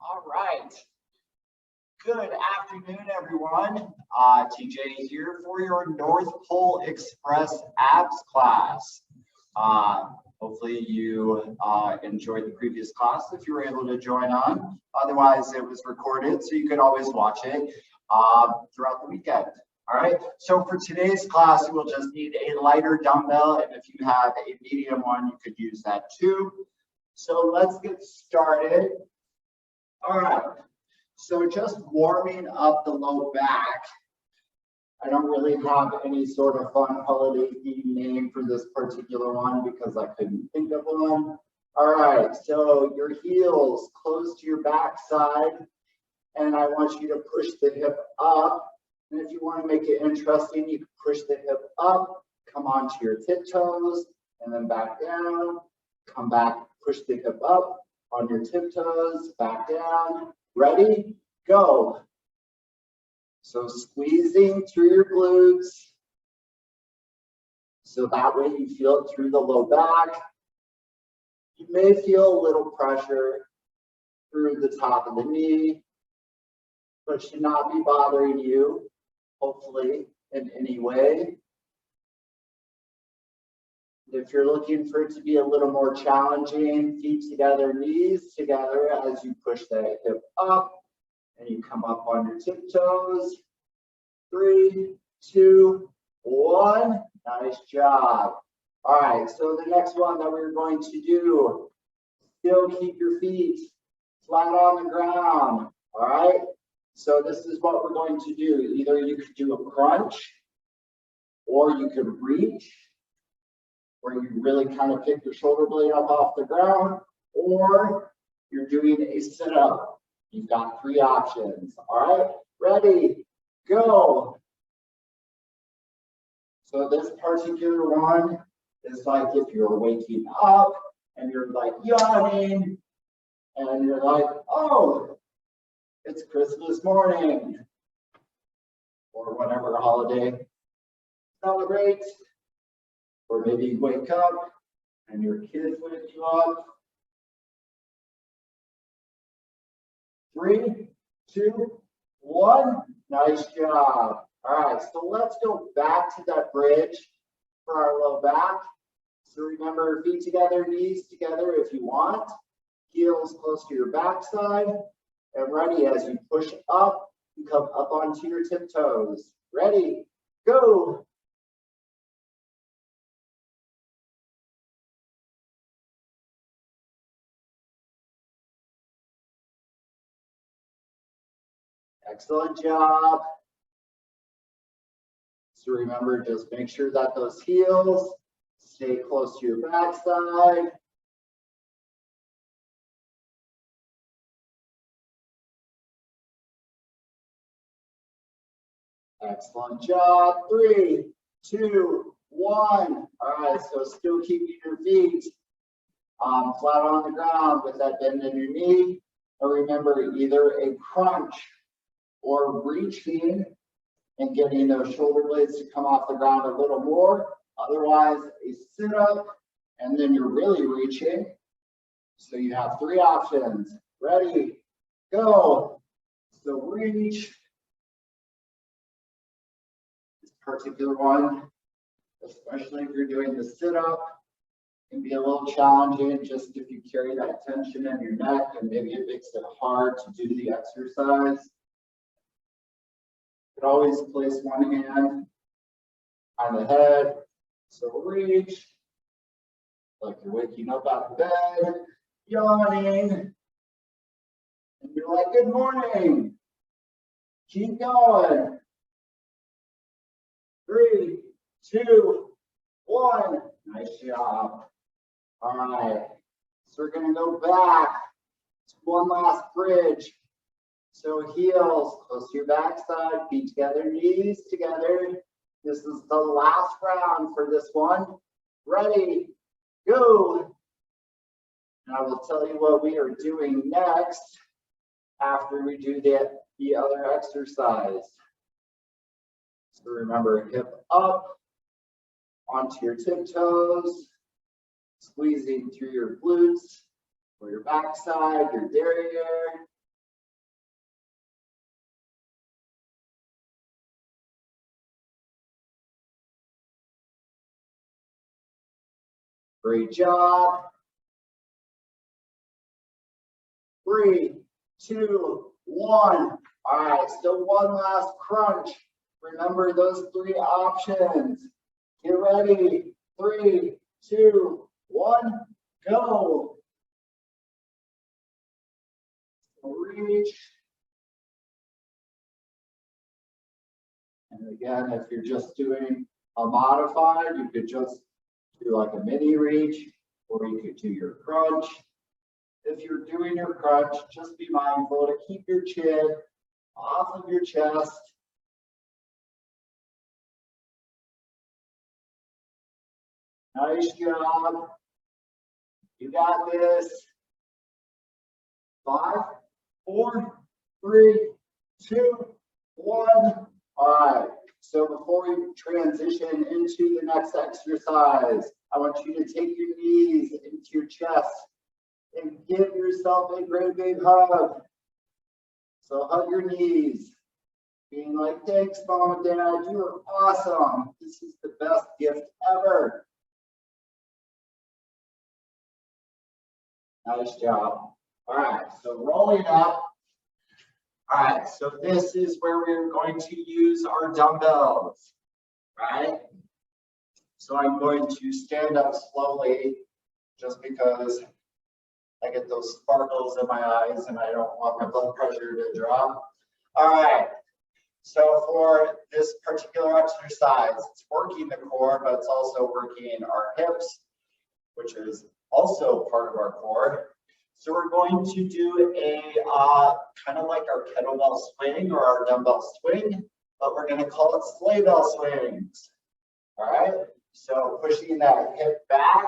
All right. Good afternoon, everyone. TJ here for your North Pole Express abs class. Hopefully you enjoyed the previous class if you were able to join on. Otherwise, it was recorded, so you could always watch it throughout the weekend. All right, so for today's class, you will just need a lighter dumbbell, and if you have a medium one, you could use that too. So let's get started. All right, so just warming up the low back. I don't really have any sort of fun holiday theme name for this particular one because I couldn't think of one. All right, so your heels close to your backside, and I want you to push the hip up. And if you want to make it interesting, you can push the hip up, come onto your tiptoes, and then back down. Come back, push the hip up on your tiptoes, back down. Ready? Go. So squeezing through your glutes. So that way you feel it through the low back. You may feel a little pressure through the top of the knee, but it should not be bothering you, hopefully, in any way. If you're looking for it to be a little more challenging, feet together, knees together as you push that hip up and you come up on your tiptoes. 3, 2, 1. Nice job. All right, so the next one that we're going to do, still keep your feet flat on the ground. All right, so this is what we're going to do. Either you could do a crunch or you could reach, where you really kind of pick your shoulder blade up off the ground, or you're doing a sit-up. You've got 3 options. All right, ready, go. So this particular one is like if you're waking up and you're like yawning and you're like, oh, it's Christmas morning, or whatever holiday celebrate. Or maybe you wake up and your kids wake you up. 3, 2, 1. Nice job. All right, so let's go back to that bridge for our low back. So remember, feet together, knees together if you want. Heels close to your backside. And ready, as you push up, you come up onto your tiptoes. Ready, go. Excellent job. So remember, just make sure that those heels stay close to your backside. Excellent job. 3, 2, 1. All right, so still keeping your feet flat on the ground with that bend in your knee. And remember, either a crunch or reaching and getting those shoulder blades to come off the ground a little more. Otherwise, a sit-up, and then you're really reaching. So you have 3 options. Ready, go. So reach. This particular one, especially if you're doing the sit-up, can be a little challenging just if you carry that tension in your neck, and maybe it makes it hard to do the exercise. You can always place one hand on the head. So reach, like you're waking up out of bed, yawning, and you're like, good morning. Keep going. 3, 2, 1. Nice job. All right, so we're gonna go back to one last bridge. So heels close to your backside, feet together, knees together. This is the last round for this one. Ready, go. And I will tell you what we are doing next after we do the other exercise. So remember, hip up onto your tiptoes, squeezing through your glutes or your backside, your derriere. Great job. 3, 2, 1. All right, still one last crunch. Remember those 3 options. Get ready. 3, 2, 1, go. Reach. And again, if you're just doing a modified, you could just do like a mini reach, or you could do your crunch. If you're doing your crunch, just be mindful to keep your chin off of your chest. Nice job. You got this. 5, 4, 3, 2, 1. All right. So before we transition into the next exercise, I want you to take your knees into your chest and give yourself a great big hug. So hug your knees, being like, thanks, Mom and Dad, you are awesome. This is the best gift ever. Nice job. All right, so rolling up. All right, so this is where we're going to use our dumbbells, right? So I'm going to stand up slowly just because I get those sparkles in my eyes and I don't want my blood pressure to drop. All right, so for this particular exercise, it's working the core, but it's also working our hips, which is also part of our core. So we're going to do a kind of like our kettlebell swing or our dumbbell swing, but we're going to call it sleigh bell swings. All right, so pushing that hip back,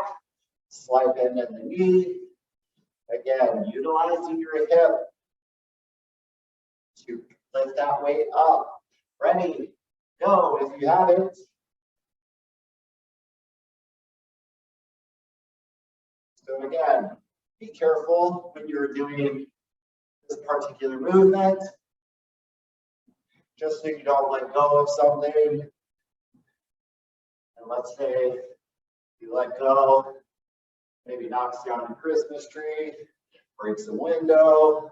slide bend in the knee. Again, utilizing your hip to lift that weight up. Ready, go if you have it. So again, be careful when you're doing this particular movement, just so you don't let go of something. And let's say you let go, maybe knocks down a Christmas tree, breaks a window.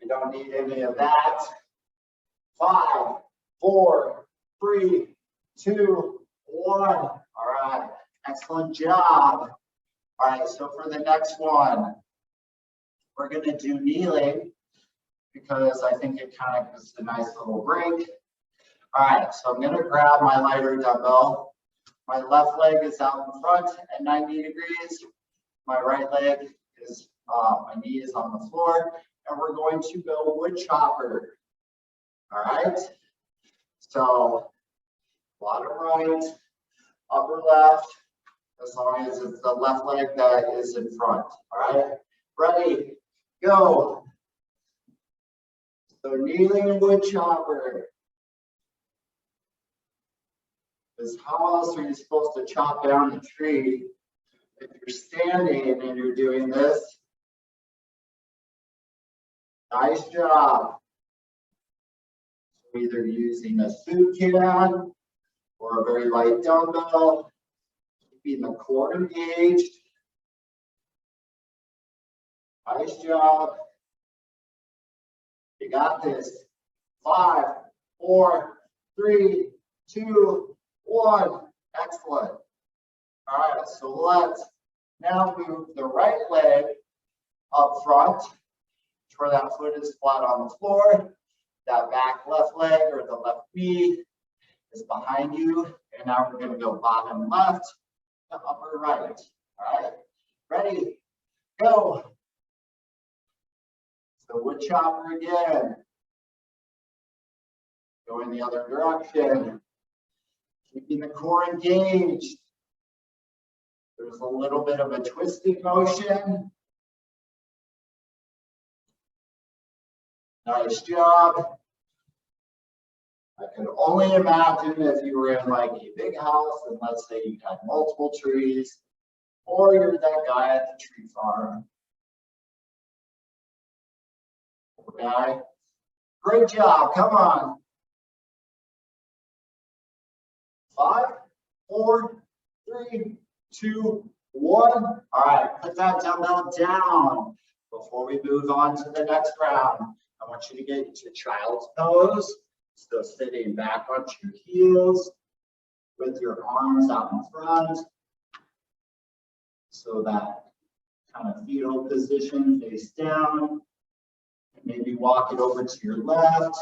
You don't need any of that. 5, 4, 3, 2, 1. All right, excellent job. All right, so for the next one, we're going to do kneeling because I think it kind of gives a nice little break. All right, so I'm going to grab my lighter dumbbell. My left leg is out in front at 90 degrees. My right leg is, my knee is on the floor, and we're going to go wood chopper. All right, so bottom right, upper left, as long as it's the left leg that is in front. All right, ready, go. So kneeling wood chopper. Because how else are you supposed to chop down the tree if you're standing and you're doing this? Nice job. So either using a soup can or a very light dumbbell, keeping the core engaged. Nice job. You got this. 5, 4, 3, 2, 1. Excellent. All right, so let's now move the right leg up front to where that foot is flat on the floor. That back left leg or the left knee is behind you. And now we're going to go bottom left to upper right. All right, ready, go. So wood chopper again. Go in the other direction. Keeping the core engaged. There's a little bit of a twisting motion. Nice job. I can only imagine if you were in like a big house and let's say you had multiple trees, or you're that guy at the tree farm. Okay. Great job. Come on. 5, 4, 3, 2, 1. All right, put that dumbbell down. Before we move on to the next round, I want you to get into child's pose. Still sitting back on your heels with your arms out in front. So that kind of fetal position, face down. Maybe walk it over to your left.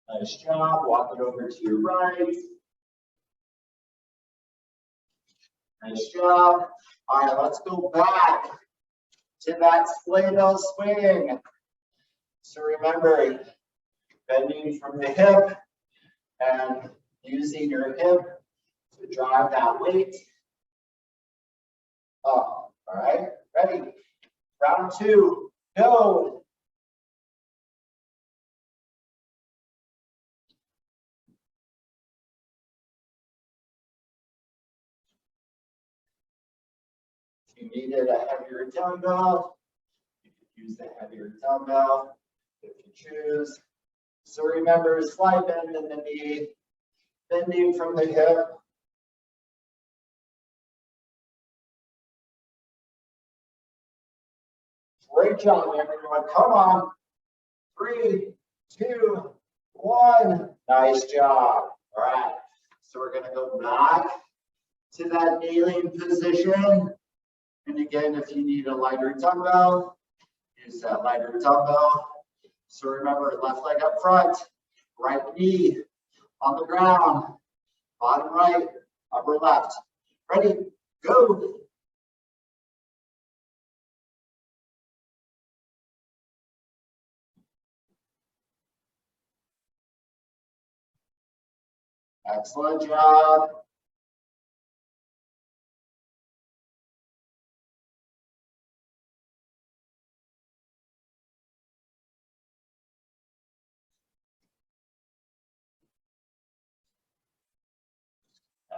Nice job. Walk it over to your right. Nice job. All right, let's go back to that sleigh bell swing. So remember, bending from the hip and using your hip to drive that weight up. All right, ready? Round 2, go. If you needed a heavier dumbbell, you could use the heavier dumbbell if you choose. So remember, slight bend in the knee, bending from the hip. Great job, everyone. Come on. 3, 2, 1. Nice job. All right. So we're going to go back to that kneeling position. And again, if you need a lighter dumbbell, use that lighter dumbbell. So remember, left leg up front, right knee on the ground, bottom right, upper left. Ready, go. Excellent job.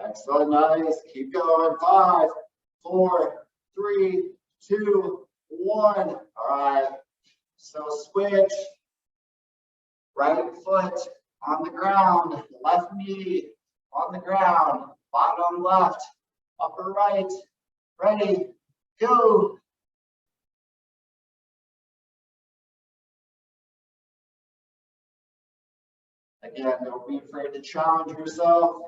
Excellent, nice. Keep going. 5, 4, 3, 2, 1. All right. So switch. Right foot on the ground. Left knee on the ground. Bottom left. Upper right. Ready. Go. Again, don't be afraid to challenge yourself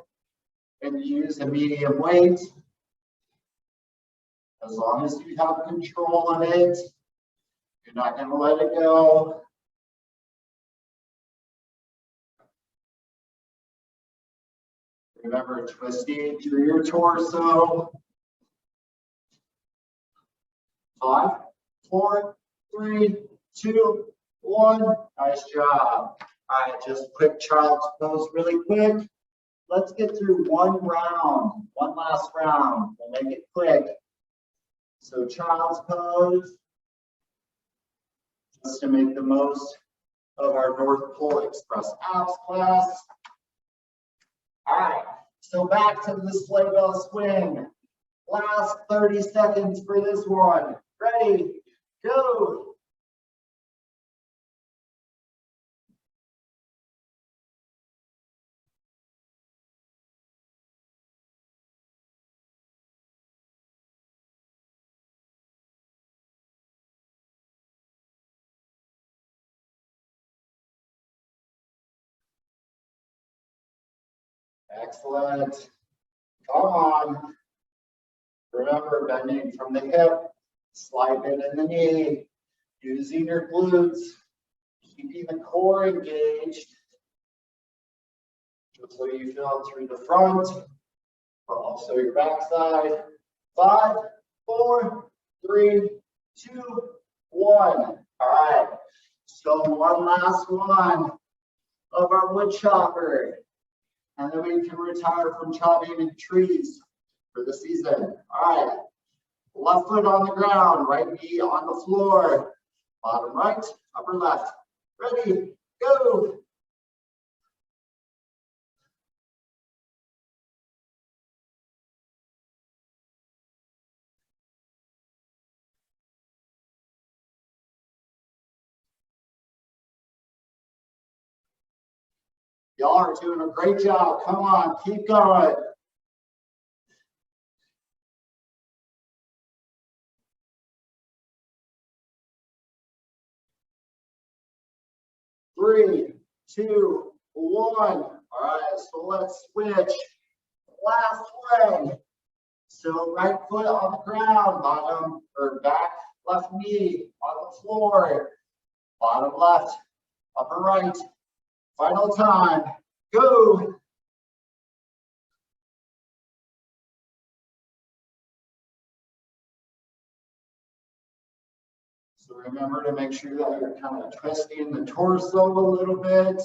and use a medium weight. As long as you have control of it, you're not going to let it go. Remember, twisting through your torso. 5, 4, 3, 2, 1. Nice job. All right, just quick child's pose really quick. Let's get through one round, one last round. We'll make it quick. So child's pose, just to make the most of our North Pole Express abs class. All right, so back to the sleigh bell swing. Last 30 seconds for this one. Ready, go. Excellent. Come on. Remember, bending from the hip, slide in the knee, using your glutes, keeping the core engaged, just so you feel it through the front, but also your backside. 5, 4, 3, 2, 1. All right. So one last one of our wood chopper. And then we can retire from chopping in trees for the season. All right. Left foot on the ground, right knee on the floor. Bottom right, upper left. Ready, go. Y'all are doing a great job. Come on, keep going. Three, two, one. All right, so let's switch. Last leg. So right foot on the ground, bottom or back left knee on the floor, bottom left, upper right. Final time, go. So remember to make sure that you're kind of twisting the torso a little bit,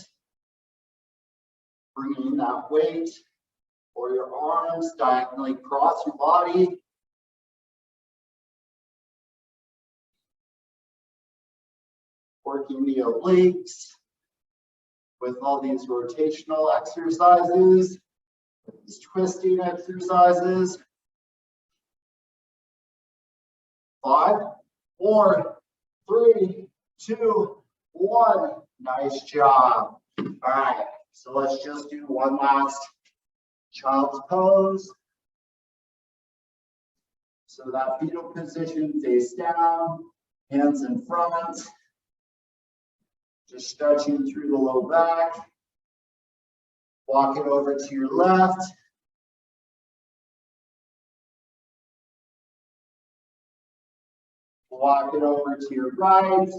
bringing that weight or your arms diagonally across your body. Working the obliques with all these rotational exercises, these twisting exercises. 5, 4, 3, 2, 1. Nice job. All right, so let's just do one last child's pose. So that fetal position, face down, hands in front. Just stretching through the low back. Walk it over to your left. Walk it over to your right.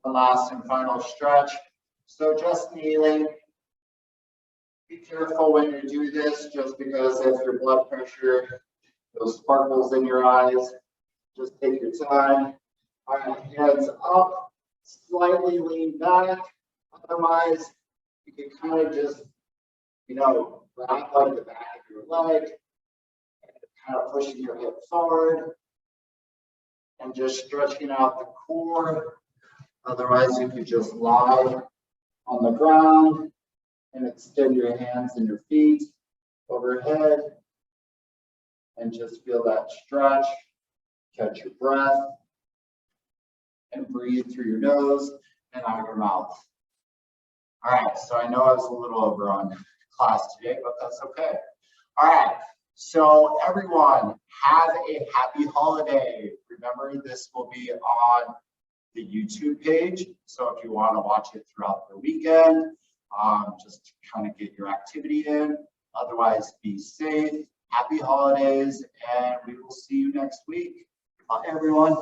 The last and final stretch. So just kneeling. Be careful when you do this, just because if your blood pressure, those sparkles in your eyes, just take your time. All right, hands up, slightly lean back. Otherwise, you can kind of just, wrap like the back of your leg, and kind of pushing your hip forward, and just stretching out the core. Otherwise, you could just lie on the ground and extend your hands and your feet overhead and just feel that stretch. Catch your breath and breathe through your nose and out of your mouth. All right, so I know I was a little over on class today, but that's okay. All right, so everyone, have a happy holiday. Remember, this will be on the YouTube page, so if you want to watch it throughout the weekend, just to kind of get your activity in. Otherwise, be safe, happy holidays, and we will see you next week. Bye, everyone.